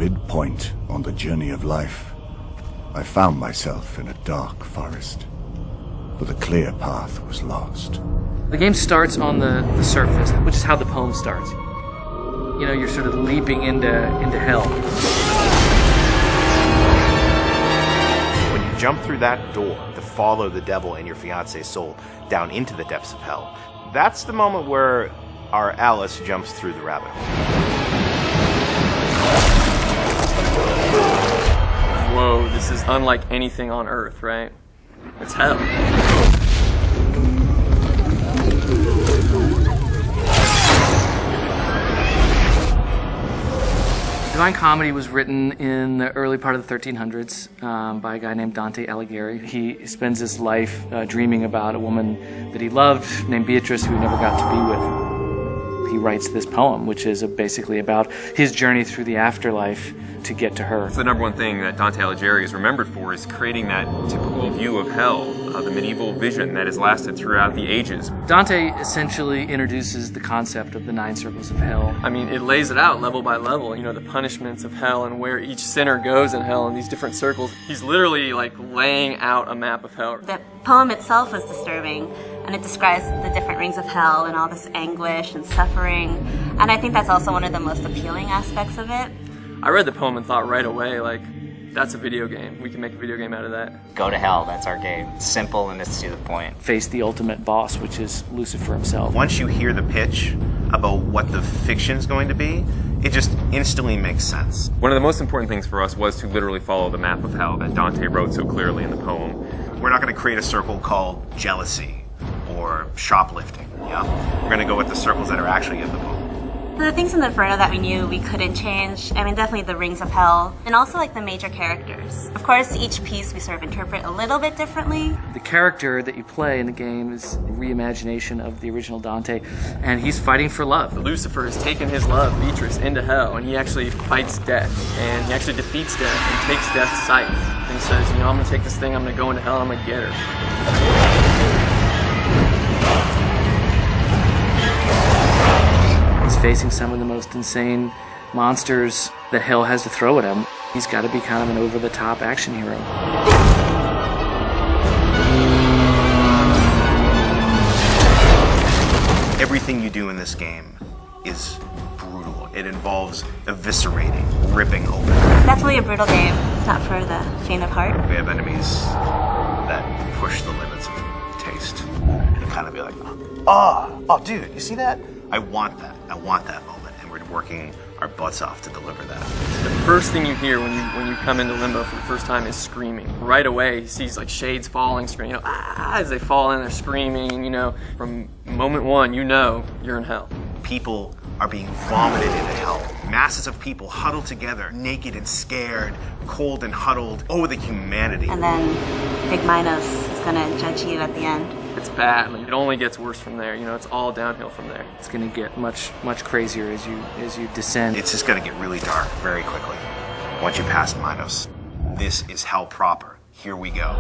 midpoint on the journey of life, I found myself in a dark forest, for the clear path was lost. The game starts on the surface, which is how the poem starts. You know, you're sort of leaping into hell. When you jump through that door to follow the devil and your fiance's soul down into the depths of hell, that's the moment where our Alice jumps through the rabbit hole. Whoa, this is unlike anything on Earth, right? It's hell. Divine Comedy was written in the early part of the 1300s by a guy named Dante Alighieri. He spends his life dreaming about a woman that he loved named Beatrice, who he never got to be with. He writes this poem, which is basically about his journey through the afterlife to get to her. It's the number one thing that Dante Alighieri is remembered for, is creating that typical view of hell, the medieval vision that has lasted throughout the ages. Dante essentially introduces the concept of the 9 circles of hell. I mean, it lays it out level by level, you know, the punishments of hell and where each sinner goes in hell in these different circles. He's literally like laying out a map of hell. The poem itself was disturbing, and it describes the different rings of hell and all this anguish and suffering. And I think that's also one of the most appealing aspects of it. I read the poem and thought right away, like, that's a video game. We can make a video game out of that. Go to hell, that's our game. It's simple and it's to the point. Face the ultimate boss, which is Lucifer himself. Once you hear the pitch about what the fiction's going to be, it just instantly makes sense. One of the most important things for us was to literally follow the map of hell that Dante wrote so clearly in the poem. We're not going to create a circle called jealousy or shoplifting, yeah? We're going to go with the circles that are actually in the poem. The things in the Inferno that we knew we couldn't change, I mean, definitely the rings of hell, and also like the major characters. Of course, each piece we sort of interpret a little bit differently. The character that you play in the game is a reimagination of the original Dante, and he's fighting for love. Lucifer has taken his love, Beatrice, into hell, and he actually fights death, and he actually defeats death and takes death's sight. And he says, you know, I'm gonna take this thing, I'm gonna go into hell, and I'm gonna get her. Facing some of the most insane monsters that hell has to throw at him. He's got to be kind of an over-the-top action hero. Everything you do in this game is brutal. It involves eviscerating, ripping open. It's definitely a brutal game. It's not for the faint of heart. We have enemies that push the limits of taste. You kind of be like, oh, dude, you see that? I want that moment, and we're working our butts off to deliver that. The first thing you hear when you come into Limbo for the first time is screaming. Right away, he sees like shades falling, screaming, you know, as they fall in, they're screaming, you know. From moment one, you know you're in hell. People are being vomited into hell. Masses of people huddled together, naked and scared, cold and huddled. Oh, the humanity. And then Big Minos is gonna judge you at the end. It's bad. Like, it only gets worse from there. You know, it's all downhill from there. It's going to get much crazier as you descend. It's just going to get really dark very quickly. Once you pass Minos, this is hell proper. Here we go.